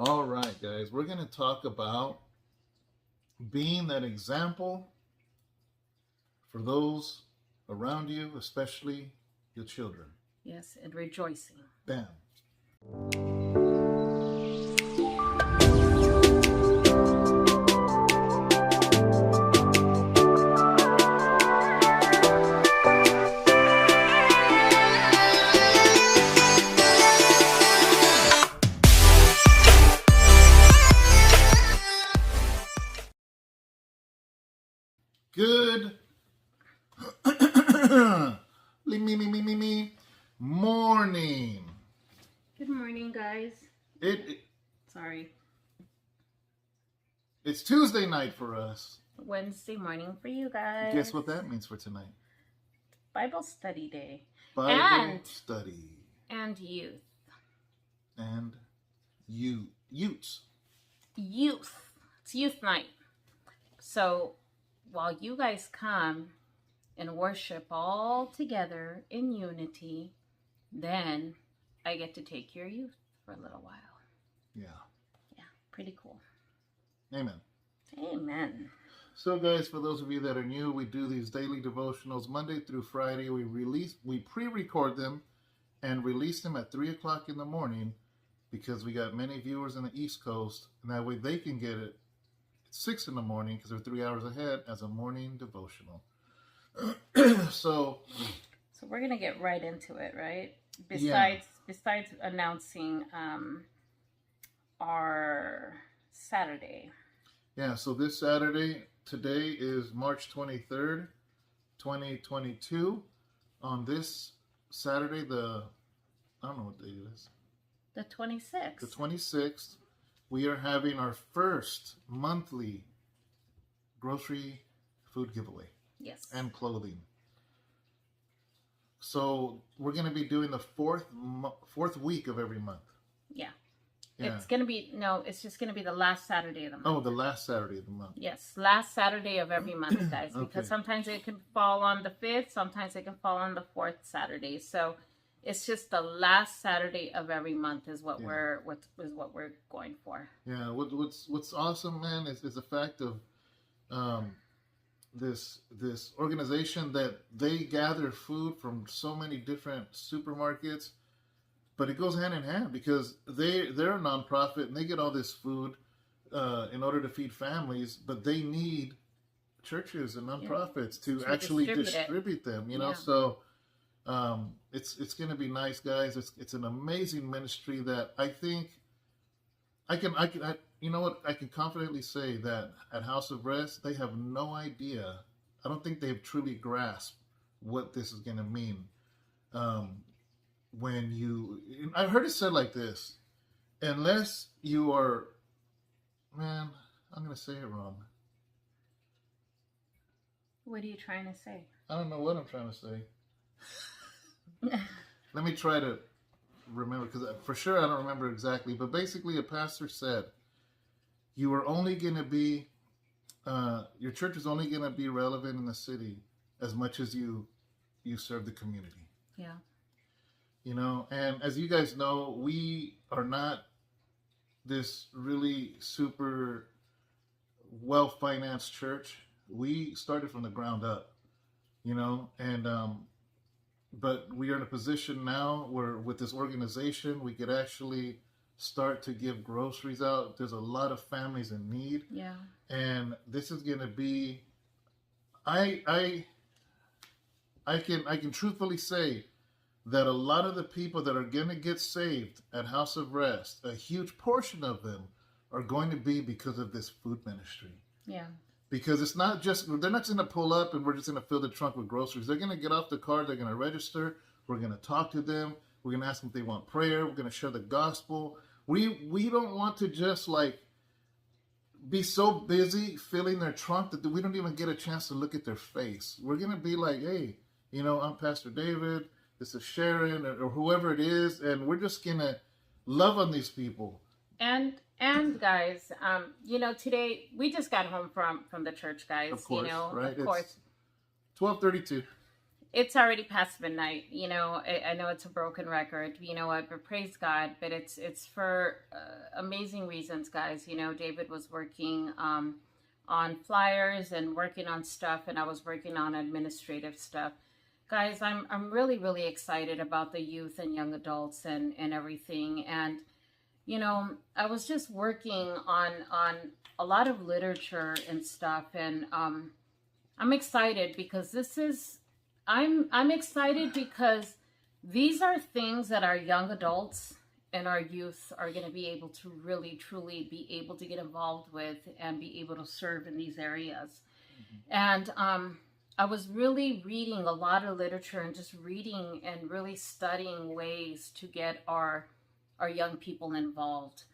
All right, guys, we're going to talk about being that example for those around you, especially your children. Yes, and rejoicing. Bam. Good morning. Good morning, guys. Sorry. It's Tuesday night for us. Wednesday morning for you guys. Guess what that means for tonight? Bible study day. Bible study. And youth. And youths. Youth. It's youth night. So while you guys come and worship all together in unity, then I get to take your youth for a little while. Yeah. Yeah, pretty cool. Amen. Amen. So guys, for those of you that are new, we do these daily devotionals Monday through Friday. We pre-record them and release them at 3 o'clock in the morning because we got many viewers in the East Coast, and that way they can get it at 6 in the morning because they're 3 hours ahead as a morning devotional. So we're gonna get right into it, right? Yeah. Besides announcing our Saturday. Yeah, so this Saturday, today is March 23rd, 2022. On this Saturday, I don't know what day it is. The 26th. The 26th, we are having our first monthly grocery food giveaway. Yes. And clothing. So we're going to be doing the fourth week of every month. Yeah. It's just going to be the last Saturday of the month. Oh, the last Saturday of the month. Yes, last Saturday of every month, guys. Okay. Because sometimes it can fall on the 5th, sometimes it can fall on the 4th Saturday. So it's just the last Saturday of every month is what we're going for. Yeah. What's awesome, man, is the fact of this organization that they gather food from so many different supermarkets, but it goes hand in hand because they're a nonprofit and they get all this food in order to feed families, but they need churches and nonprofits to actually distribute them. You know, so it's going to be nice, guys. It's an amazing ministry that I think I can confidently say that at House of Rest, they have no idea. I don't think they've truly grasped what this is going to mean. I've heard it said like this, unless you are, man, I'm going to say it wrong. What are you trying to say? I don't know what I'm trying to say. Let me try to remember, because for sure I don't remember exactly, but basically a pastor said, you are only going to be, your church is only going to be relevant in the city as much as you serve the community. Yeah. You know, and as you guys know, we are not this really super well-financed church. We started from the ground up, you know, and but we are in a position now where with this organization, we could actually start to give groceries out. There's a lot of families in need. Yeah. And this is going to be, I can truthfully say that a lot of the people that are going to get saved at House of Rest, a huge portion of them are going to be because of this food ministry. Yeah. Because it's not just, they're not just going to pull up and we're just going to fill the trunk with groceries. They're going to get off the car. They're going to register. We're going to talk to them. We're going to ask them if they want prayer. We're going to share the gospel. We don't want to just like be so busy filling their trunk that we don't even get a chance to look at their face. We're going to be like, hey, you know, I'm Pastor David. This is Sharon or whoever it is. And we're just going to love on these people. And guys, you know, today we just got home from the church, guys. Of course, you know, right? Of course. 12:32. it's already past midnight. You know, I know it's a broken record. You know what? But praise God. But it's for amazing reasons, guys. You know, David was working on flyers and working on stuff, and I was working on administrative stuff. Guys, I'm really really excited about the youth and young adults and everything. And you know, I was just working on a lot of literature and stuff, and I'm excited because I'm excited because these are things that our young adults and our youth are going to be able to really truly be able to get involved with and be able to serve in these areas. And I was really reading a lot of literature and just reading and really studying ways to get our young people involved.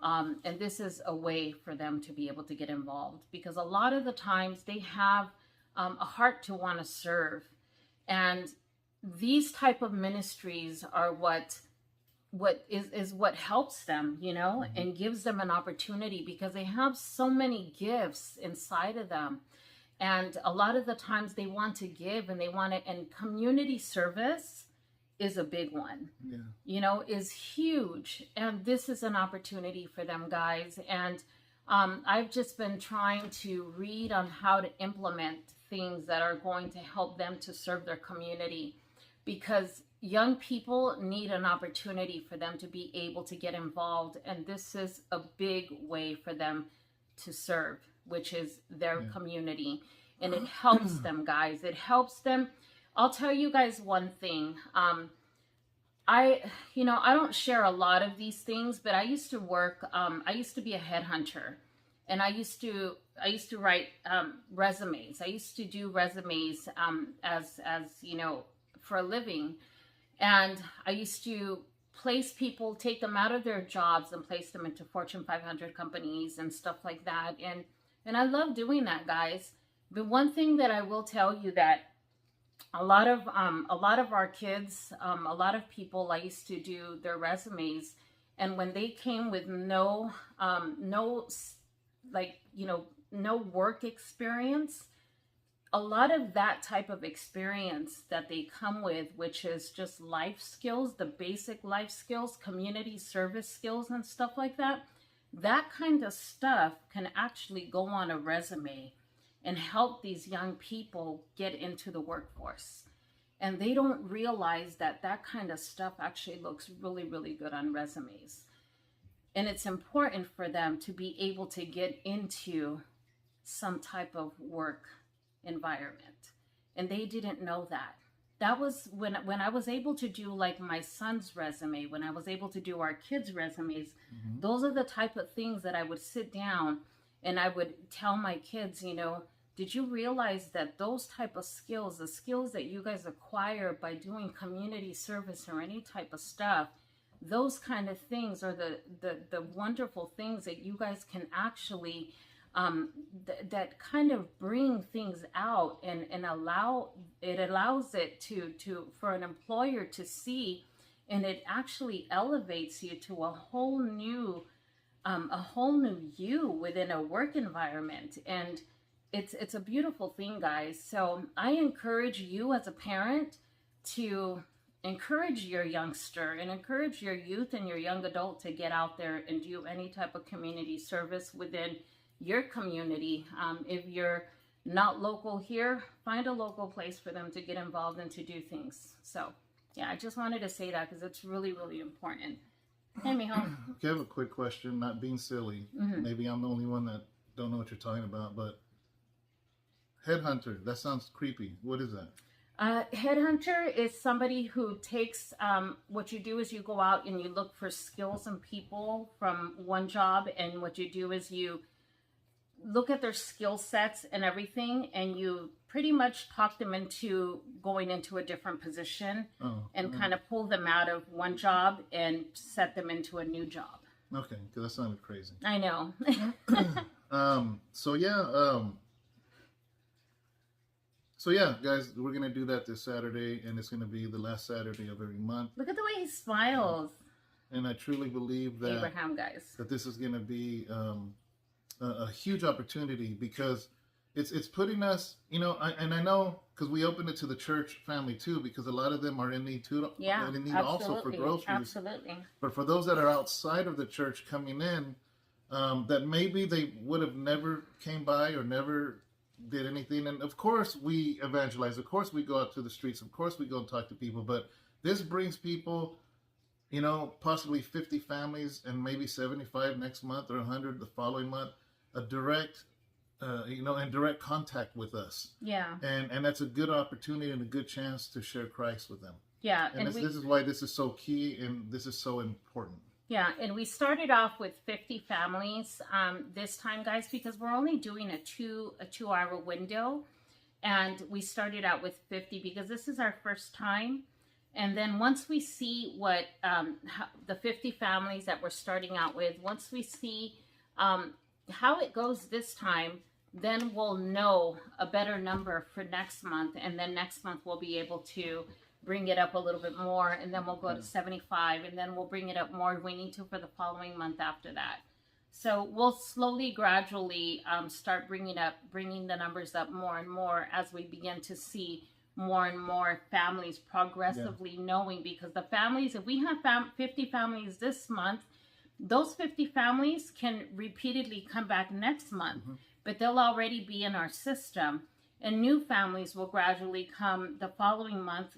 And this is a way for them to be able to get involved, because a lot of the times they have a heart to want to serve. And these type of ministries are what helps them, you know, and gives them an opportunity, because they have so many gifts inside of them. And a lot of the times they want to give and they want to, and community service is a big one, you know, is huge. And this is an opportunity for them, guys. And I've just been trying to read on how to implement things that are going to help them to serve their community, because young people need an opportunity for them to be able to get involved. And this is a big way for them to serve, which is their community. And it helps them, guys. It helps them. I'll tell you guys one thing. I don't share a lot of these things, but I used to work, I used to be a headhunter, and I used to write resumes. I used to do resumes as you know, for a living. And I used to place people, take them out of their jobs and place them into Fortune 500 companies and stuff like that. And I love doing that, guys. But one thing that I will tell you, that a lot of our kids, a lot of people, I used to do their resumes, and when they came with no work experience, a lot of that type of experience that they come with, which is just life skills, the basic life skills, community service skills and stuff like that, that kind of stuff can actually go on a resume and help these young people get into the workforce. And they don't realize that that kind of stuff actually looks really, really good on resumes. And it's important for them to be able to get into some type of work environment. And they didn't know that. That was when I was able to do like my son's resume, when I was able to do our kids' resumes, those are the type of things that I would sit down and I would tell my kids, you know, did you realize that those type of skills, the skills that you guys acquire by doing community service or any type of stuff, those kind of things are the wonderful things that you guys can actually, that kind of bring things out and allows it to for an employer to see, and it actually elevates you to a whole new you within a work environment. And it's a beautiful thing, guys. So I encourage you as a parent to encourage your youngster and encourage your youth and your young adult to get out there and do any type of community service within your community. If you're not local here, find a local place for them to get involved and to do things. So yeah, I just wanted to say that because it's really, really important. Hey, mijo. Okay, I have a quick question, not being silly. Maybe I'm the only one that don't know what you're talking about, but headhunter, that sounds creepy. What is that? Headhunter is somebody who takes, what you do is you go out and you look for skills and people from one job, and what you do is you look at their skill sets and everything, and you pretty much talk them into going into a different position and kind of pull them out of one job and set them into a new job. Okay, because that sounded crazy. I know. So yeah, guys, we're going to do that this Saturday, and it's going to be the last Saturday of every month. Look at the way he smiles. And I truly believe that Abraham, guys, that this is going to be a huge opportunity, because it's putting us, and I know because we opened it to the church family too, because a lot of them are in need too, Yeah, in need also for absolutely, groceries. absolutely. But for those that are outside of the church coming in, that maybe they would have never came by or never did anything. And of course we evangelize. Of course we go out to the streets. Of course we go and talk to people. But this brings people, possibly 50 families and maybe 75 next month or 100 the following month, a direct, in direct contact with us. Yeah. And that's a good opportunity and a good chance to share Christ with them. Yeah. And this is why this is so key and this is so important. Yeah, and we started off with 50 families this time, guys, because we're only doing a 2-hour window. And we started out with 50 because this is our first time. And then once we see what the 50 families that we're starting out with, once we see how it goes this time, then we'll know a better number for next month. And then next month we'll be able to bring it up a little bit more, and then we'll go to 75, and then we'll bring it up more. We need to for the following month after that. So we'll slowly, gradually start bringing the numbers up more and more as we begin to see more and more families progressively knowing, because the families, if we have 50 families this month, those 50 families can repeatedly come back next month, but they'll already be in our system, and new families will gradually come the following month,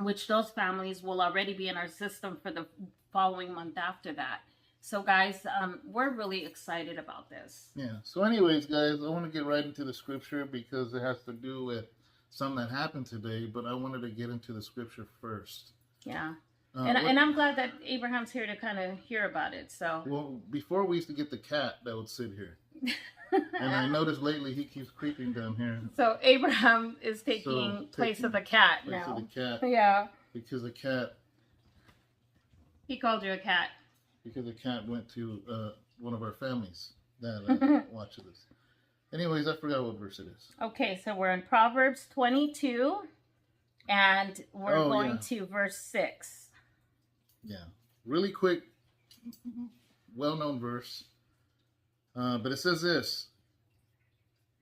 which those families will already be in our system for the following month after that. So guys, we're really excited about this. Yeah. So anyways, guys, I want to get right into the scripture because it has to do with something that happened today, but I wanted to get into the scripture first. Yeah. And I'm glad that Abraham's here to kind of hear about it. So. Well, before we used to get the cat that would sit here. And I noticed lately he keeps creeping down here. So Abraham is taking place of the cat now. Place of the cat. Yeah. Because the cat. He called you a cat. Because the cat went to one of our families that watches this. Anyways, I forgot what verse it is. Okay, so we're in Proverbs 22, and we're going to verse 6. Yeah. Really quick, well-known verse. But it says this: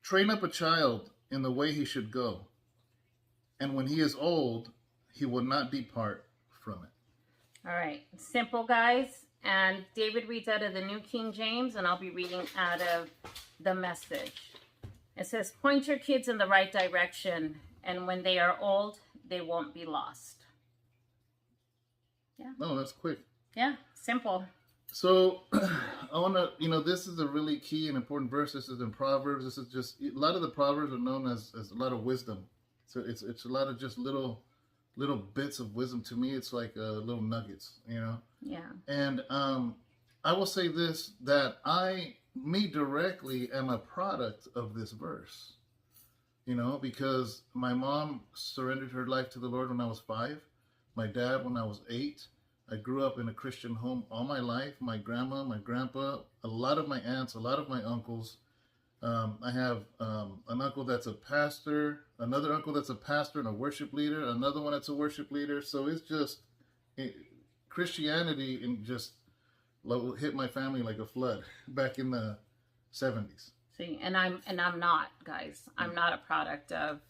train up a child in the way he should go, and when he is old, he will not depart from it. All right. Simple, guys. And David reads out of the New King James, and I'll be reading out of the Message. It says, point your kids in the right direction, and when they are old, they won't be lost. Yeah. Oh, that's quick. Yeah, simple. So, I want to, this is a really key and important verse. This is in Proverbs. This is just, a lot of the Proverbs are known as a lot of wisdom. So, it's a lot of just little bits of wisdom. To me, it's like little nuggets, Yeah. And I will say this, that me directly am a product of this verse, because my mom surrendered her life to the Lord when I was 5, my dad when I was 8. I grew up in a Christian home all my life. My grandma, my grandpa, a lot of my aunts, a lot of my uncles. I have an uncle that's a pastor, another uncle that's a pastor and a worship leader, another one that's a worship leader. So it's just Christianity and just hit my family like a flood back in the 70s. See, and I'm not, guys. I'm not a product of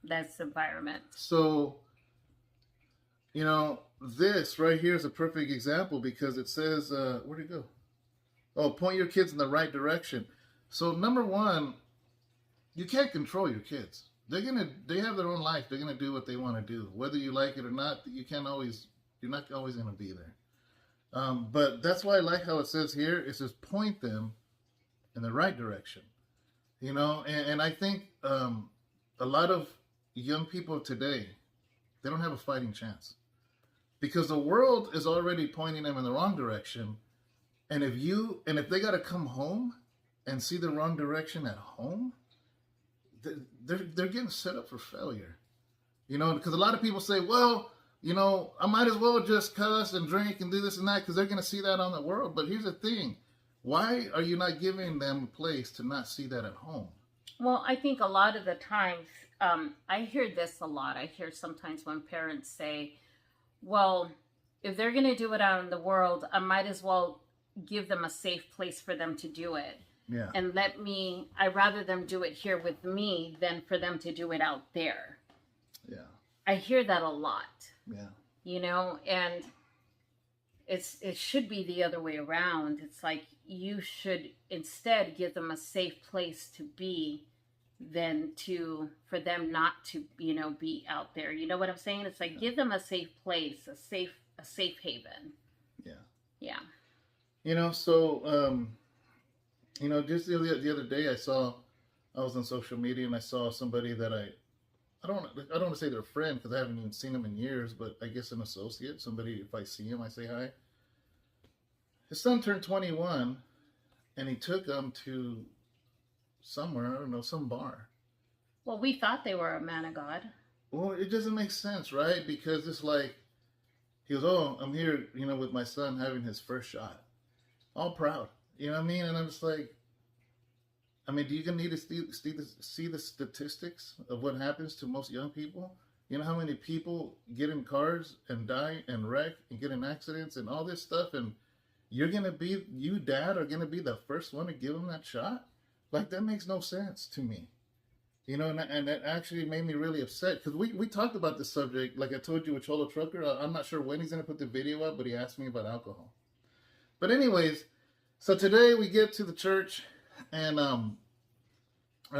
this environment. So, this right here is a perfect example because it says, where'd it go? Oh, point your kids in the right direction. So number one, you can't control your kids. They have their own life. They're gonna do what they want to do, whether you like it or not. You're not always gonna be there. But that's why I like how it says here. It says point them in the right direction. And I think a lot of young people today, they don't have a fighting chance because the world is already pointing them in the wrong direction. And if they got to come home and see the wrong direction at home, they're getting set up for failure. Because a lot of people say, well, I might as well just cuss and drink and do this and that because they're going to see that on the world. But here's the thing. Why are you not giving them a place to not see that at home? Well, I think a lot of the times, I hear this a lot. I hear sometimes when parents say, well, if they're going to do it out in the world, I might as well give them a safe place for them to do it. Yeah. And I'd rather them do it here with me than for them to do it out there. Yeah. I hear that a lot. Yeah. You know, and it should be the other way around. It's like you should instead give them a safe place to be than for them not to, be out there. You know what I'm saying? It's like give them a safe place, a safe haven. Yeah. Yeah. So just the other day I was on social media and I saw somebody that I don't want to say they're a friend because I haven't even seen him in years, but I guess an associate, somebody, if I see him, I say hi. His son turned 21 and he took him to somewhere, I don't know, some bar. Well, we thought they were a man of God. Well, it doesn't make sense, right? Because it's like, he goes, oh, I'm here, with my son having his first shot. All proud. You know what I mean? And I'm just like, do you need to see the statistics of what happens to most young people? You know how many people get in cars and die and wreck and get in accidents and all this stuff, and you, dad, are going to be the first one to give them that shot? Like, that makes no sense to me. And that actually made me really upset because we talked about this subject, like I told you with Cholo Trucker. I'm not sure when he's going to put the video up, but he asked me about alcohol. But anyways, so today we get to the church and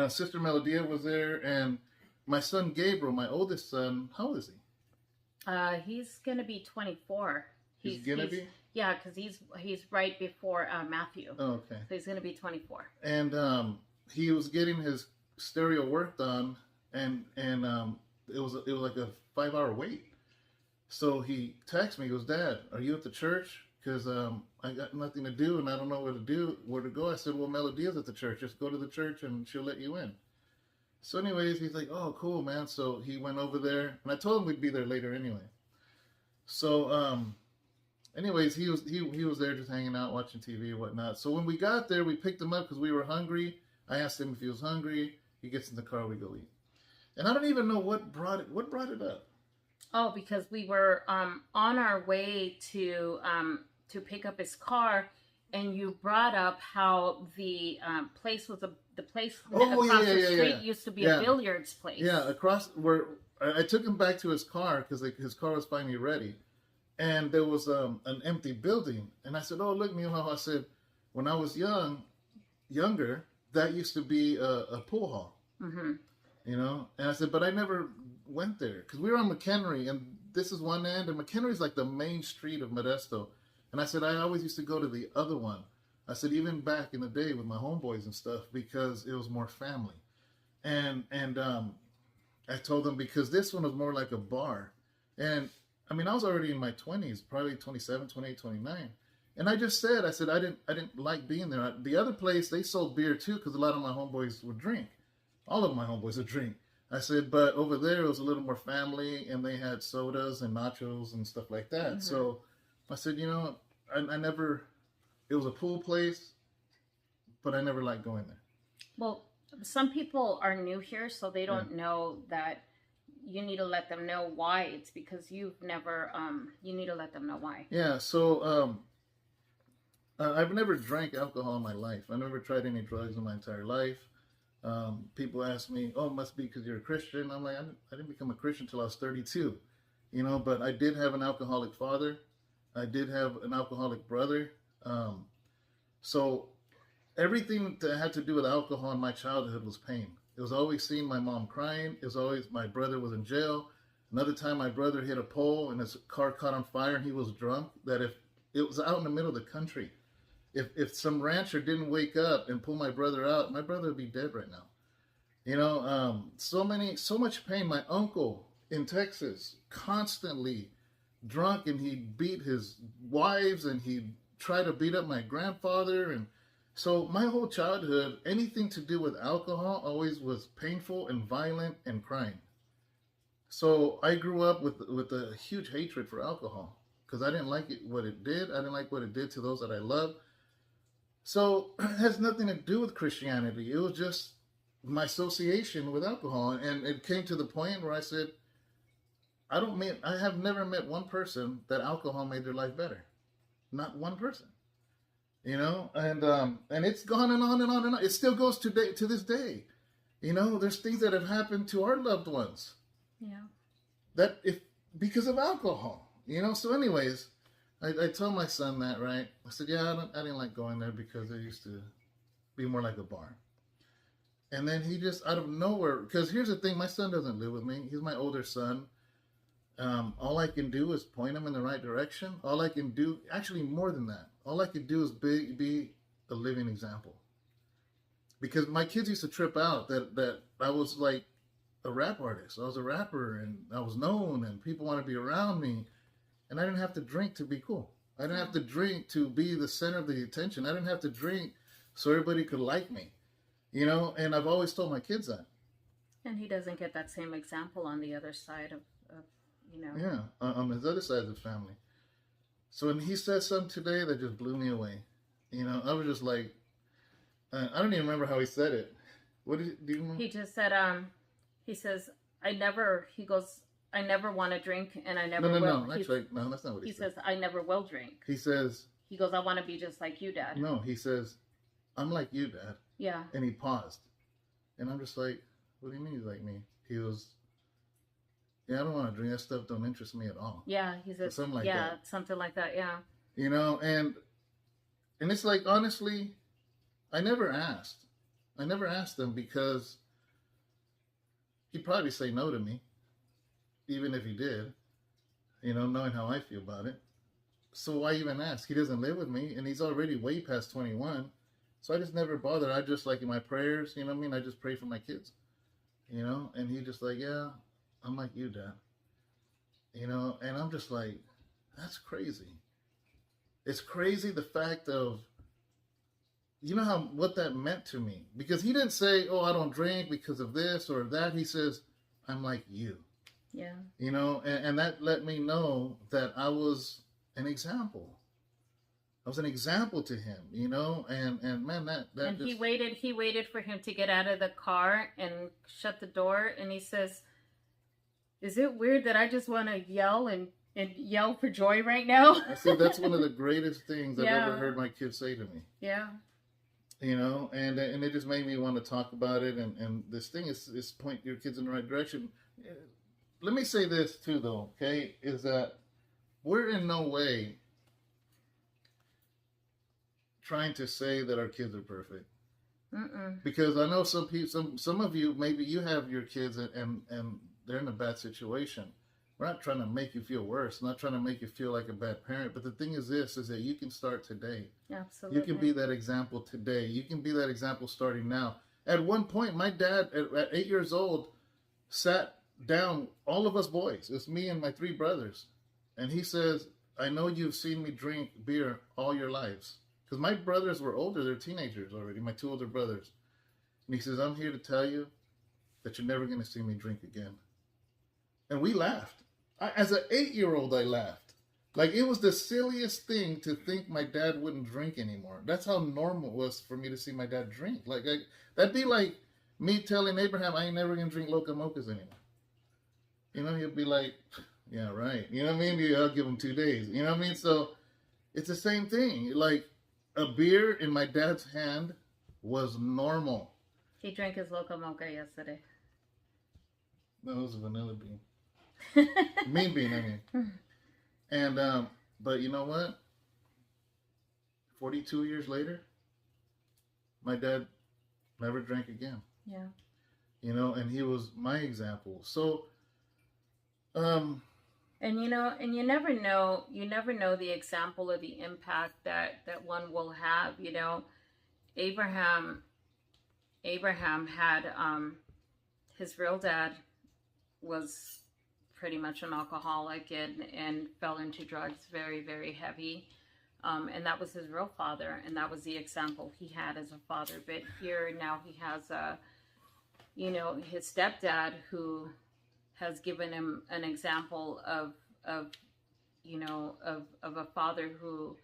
Sister Melodia was there, and my son Gabriel, my oldest son, how old is he? He's going to be 24. He's going to be? Yeah, because he's right before Matthew. Oh, okay. So he's going to be 24. And he was getting his stereo worked on, and it was like a 5-hour wait. So he texts me, he goes, Dad, are you at the church? Because I got nothing to do and I don't know where to go. I said, well, Melodia's at the church. Just go to the church and she'll let you in. So anyways, he's like, oh, cool, man. So he went over there, and I told him we'd be there later anyway. So anyways, he was there just hanging out, watching TV and whatnot. So when we got there, we picked him up because we were hungry. I asked him if he was hungry. He gets in the car, we go eat. And I don't even know what brought it up. Oh, because we were on our way to pick up his car, and you brought up how the place across the street used to be a billiards place. Yeah, across where I took him back to his car because his car was finally ready, and there was an empty building. And I said, "Oh, look, Mijo," I said, "when I was younger, that used to be a pool hall." Mm-hmm. And I said, but I never went there because we were on McHenry, and this is one end, and McHenry is like the main street of Modesto. And I said, I always used to go to the other one. I said, even back in the day with my homeboys and stuff, because it was more family. And I told them because this one was more like a bar. And I was already in my 20s, probably 27, 28, 29. And I just said, I didn't like being there. The other place, they sold beer too, because a lot of my homeboys would drink. All of my homeboys would drink. I said, but over there it was a little more family, and they had sodas and nachos and stuff like that. Mm-hmm. So I said, I never, it was a pool place, but I never liked going there. Well, some people are new here, so they don't know that. You need to let them know why. It's because you've never, you need to let them know why. Yeah, so I've never drank alcohol in my life. I never tried any drugs in my entire life. People ask me, oh, it must be because you're a Christian. I'm like, I didn't become a Christian until I was 32, but I did have an alcoholic father. I did have an alcoholic brother. So everything that had to do with alcohol in my childhood was pain. It was always seeing my mom crying. It was always my brother was in jail. Another time my brother hit a pole and his car caught on fire and he was drunk. That if it was out in the middle of the country, if some rancher didn't wake up and pull my brother out, my brother would be dead right now. So much pain. My uncle in Texas, constantly drunk, and he beat his wives and he tried to beat up my grandfather. And so my whole childhood, anything to do with alcohol always was painful and violent and crying. So I grew up with a huge hatred for alcohol because I didn't like what it did. I didn't like what it did to those that I loved. So it has nothing to do with Christianity. It was just my association with alcohol. And it came to the point where I said, I have never met one person that alcohol made their life better. Not one person. and it's gone and on and on and on. It still goes to this day. There's things that have happened to our loved ones. Yeah. That if because of alcohol. So anyways, I told my son that, right? I said, yeah, I didn't like going there because it used to be more like a bar. And then he just out of nowhere, because here's the thing, my son doesn't live with me. He's my older son. All I can do is point him in the right direction. All I can do, actually more than that, all I can do is be a living example. Because my kids used to trip out that I was like a rap artist. I was a rapper and I was known and people wanted to be around me. And I didn't have to drink to be cool. I didn't have to drink to be the center of the attention. I didn't have to drink so everybody could like me. And I've always told my kids that. And he doesn't get that same example on the other side of. Yeah, on his other side of the family. So when he said something today that just blew me away. I was just like, I don't even remember how he said it. What do you remember? He just said, he says, I never want to drink and I never will. No, actually, no, that's not what he said. He says, I never will drink. He goes, I want to be just like you, Dad. No, he says, I'm like you, Dad. Yeah. And he paused. And I'm just like, what do you mean he's like me? He goes, yeah, I don't want to drink. That stuff don't interest me at all. Yeah, he says, something like that. Something like that, yeah. And it's like, honestly, I never asked. I never asked him because he'd probably say no to me, even if he did, knowing how I feel about it. So why even ask? He doesn't live with me, and he's already way past 21. So I just never bothered. I just, like, in my prayers, I just pray for my kids, and he just like, yeah, I'm like you, Dad. And I'm just like, that's crazy. It's crazy the fact of, what that meant to me. Because he didn't say, oh, I don't drink because of this or that. He says, I'm like you. Yeah. And that let me know that I was an example. I was an example to him, and man, that and just... he waited for him to get out of the car and shut the door, and he says, is it weird that I just want to yell and yell for joy right now? I see, that's one of the greatest things I've ever heard my kids say to me. Yeah. And it just made me want to talk about it, and this thing is point your kids in the right direction. Let me say this too, though, okay, is that we're in no way trying to say that our kids are perfect. Mm-mm. Because I know some people, some of you, maybe you have your kids and they're in a bad situation. We're not trying to make you feel worse, not trying to make you feel like a bad parent. But the thing is this, is that you can start today. Absolutely. You can be that example today. You can be that example starting now. At one point, my dad, at 8 years old, sat down, all of us boys. It's me and my 3 brothers. And he says, I know you've seen me drink beer all your lives. Because my brothers were older. They're teenagers already, my 2 older brothers. And he says, I'm here to tell you that you're never going to see me drink again. And we laughed. As an 8-year-old, I laughed. Like, it was the silliest thing to think my dad wouldn't drink anymore. That's how normal it was for me to see my dad drink. Like, that'd be like me telling Abraham, I ain't never going to drink Loca Mocas anymore. He'll be like, yeah, right. You know what I mean? Maybe I'll give him 2 days. You know what I mean? So it's the same thing. Like, a beer in my dad's hand was normal. He drank his Loca Mocha yesterday. No, it was a vanilla bean. Mean bean, I mean. And, but you know what? 42 years later, my dad never drank again. Yeah. And he was my example. So, and you never know the example or the impact that one will have. Abraham had, his real dad was pretty much an alcoholic and fell into drugs very, very heavy. And that was his real father, and that was the example he had as a father. But here now he has his stepdad who has given him an example of a father who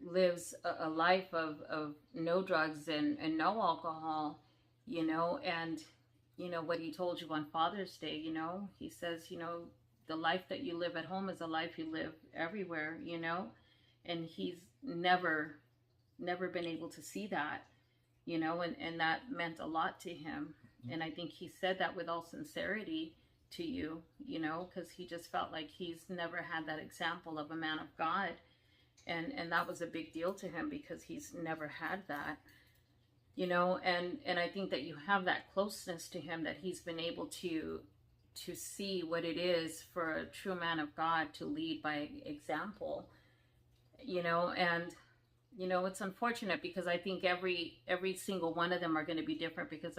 lives a life of no drugs and no alcohol, and what he told you on Father's Day, he says, the life that you live at home is a life you live everywhere, and he's never never been able to see that, and that meant a lot to him. And I think he said that with all sincerity to you, because he just felt like he's never had that example of a man of God. And that was a big deal to him because he's never had that, and I think that you have that closeness to him, that he's been able to see what it is for a true man of God to lead by example, and it's unfortunate because I think every single one of them are going to be different, because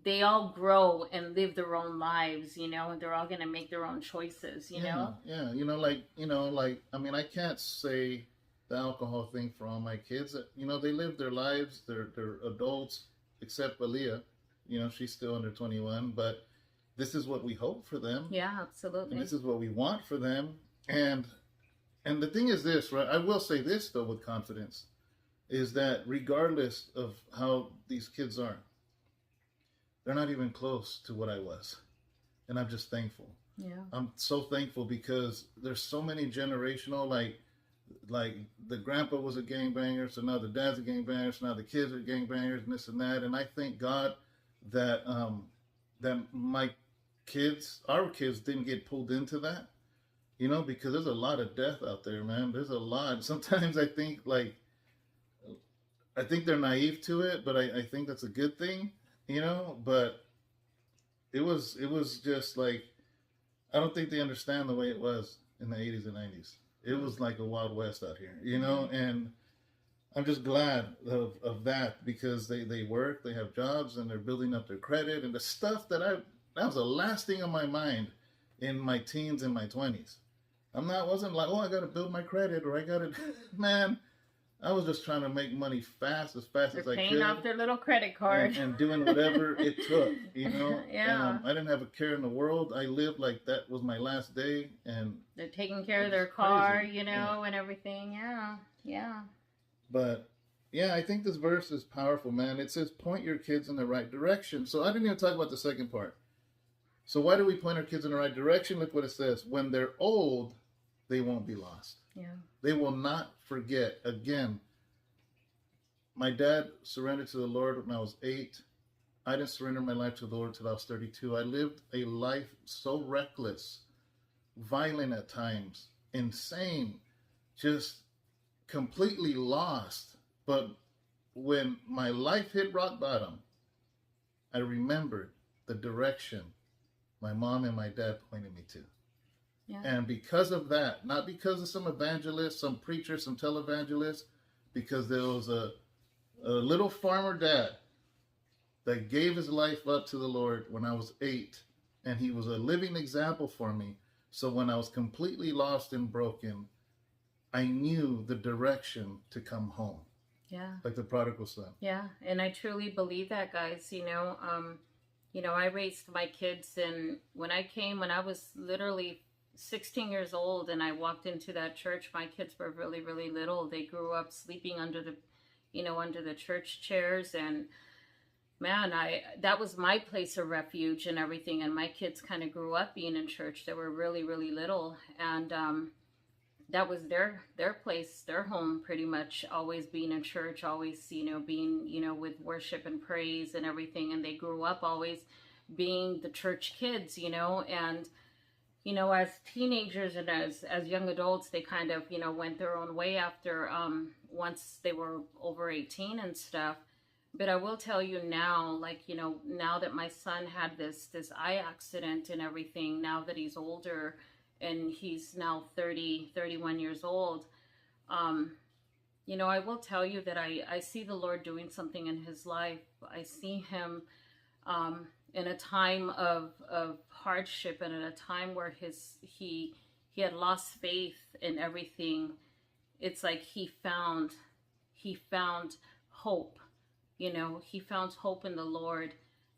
they all grow and live their own lives, and they're all going to make their own choices, Yeah, I mean, I can't say the alcohol thing for all my kids. They live their lives, they're adults, except Aaliyah, she's still under 21, but this is what we hope for them. Yeah, absolutely. And this is what we want for them. And the thing is this, right? I will say this, though, with confidence, is that regardless of how these kids are, they're not even close to what I was. And I'm just thankful. Yeah. I'm so thankful because there's so many generational, like the grandpa was a gangbanger, so now the dad's a gangbanger, so now the kids are gangbangers and this and that. And I thank God that that our kids didn't get pulled into that, because there's a lot of death out there, man. There's a lot. Sometimes I think they're naive to it, but I think that's a good thing, but it was just like, I don't think they understand the way it was in the 80s and 90s. It was like a Wild West out here, and I'm just glad of that, because they work, they have jobs, and they're building up their credit, and the stuff that was the last thing on my mind in my teens and my 20s. Wasn't like, I got to build my credit, or I got to, man, I was just trying to make money as fast as I could. Paying off their little credit card. And doing whatever it took, Yeah. I didn't have a care in the world. I lived like that was my last day. And they're taking care of their car, and everything. Yeah. Yeah. But, yeah, I think this verse is powerful, man. It says, point your kids in the right direction. So I didn't even talk about the second part. So why do we point our kids in the right direction? Look what it says. When they're old, they won't be lost. Yeah. They will not forget. Again, my dad surrendered to the Lord when I was 8. I didn't surrender my life to the Lord until I was 32. I lived a life so reckless, violent at times, insane, just completely lost. But when my life hit rock bottom, I remembered the direction my mom and my dad pointed me to. Yeah. And because of that, not because of some evangelist, some preacher, some televangelist, because there was a little farmer dad that gave his life up to the Lord when I was 8, and he was a living example for me. So when I was completely lost and broken, I knew the direction to come home. Yeah. Like the prodigal son. Yeah, and I truly believe that, guys. I raised my kids, and when I was literally 16 years old and I walked into that church, my kids were really, really little. They grew up sleeping under the church chairs, and man, that was my place of refuge and everything. And my kids kind of grew up being in church. They were really, really little, and that was their place, their home, pretty much, always being in church, always, being, with worship and praise and everything. And they grew up always being the church kids, and, as teenagers and as young adults, they kind of, went their own way after, once they were over 18 and stuff. But I will tell you now, now that my son had this eye accident and everything, now that he's older, and he's now 31 years old, I will tell you that I see the Lord doing something in his life. I see him in a time of hardship, and in a time where he had lost faith in everything. It's like he found hope. He found hope in the Lord.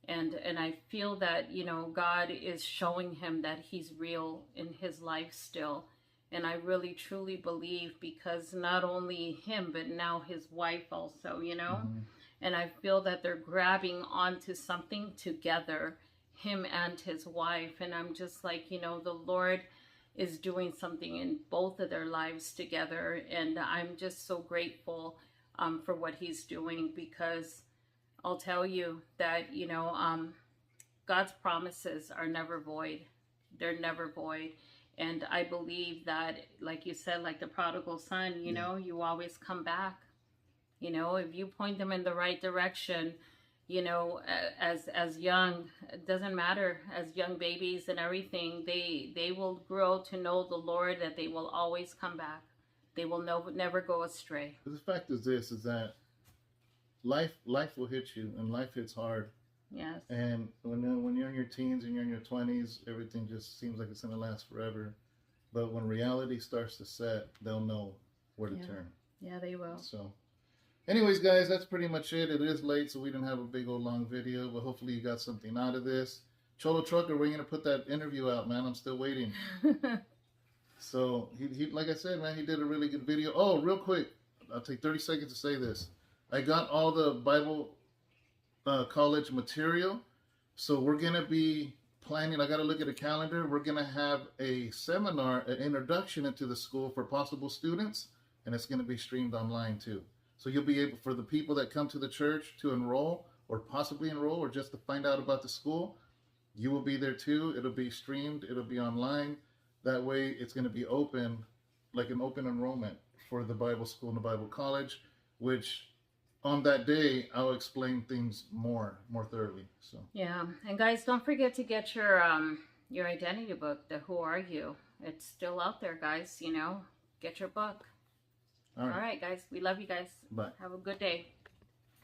And I feel that, God is showing him that he's real in his life still. And I really, truly believe, because not only him, but now his wife also, Mm-hmm. And I feel that they're grabbing onto something together, him and his wife. And I'm just like, the Lord, is doing something in both of their lives together. And I'm just so grateful for what he's doing, because I'll tell you that, God's promises are never void. They're never void. And I believe that, like you said, like the prodigal son, you always come back. If you point them in the right direction, as young, it doesn't matter, as young babies and everything, they will grow to know the Lord, that they will always come back. They will never go astray. The fact is this, is that life will hit you, and life hits hard. Yes. And when you're in your teens and you're in your 20s, everything just seems like it's going to last forever. But when reality starts to set, they'll know where to turn. Yeah, they will. So, anyways, guys, that's pretty much it. It is late, so we didn't have a big old long video, but hopefully you got something out of this. Cholo Trucker, we're going to put that interview out, man. I'm still waiting. So, he like I said, man, he did a really good video. Oh, real quick, I'll take 30 seconds to say this. I got all the Bible college material, so we're going to be planning. I got to look at a calendar. We're going to have a seminar, an introduction into the school for possible students, and it's going to be streamed online too. So you'll be able, for the people that come to the church to enroll, or possibly enroll, or just to find out about the school, you will be there too. It'll be streamed. It'll be online. That way it's going to be open, like an open enrollment for the Bible school and the Bible college, which on that day I'll explain things more thoroughly. So yeah, and guys, don't forget to get your identity book, the Who Are You? It's still out there, guys. Get your book. All right, guys, we love you guys. Bye. Have a good day.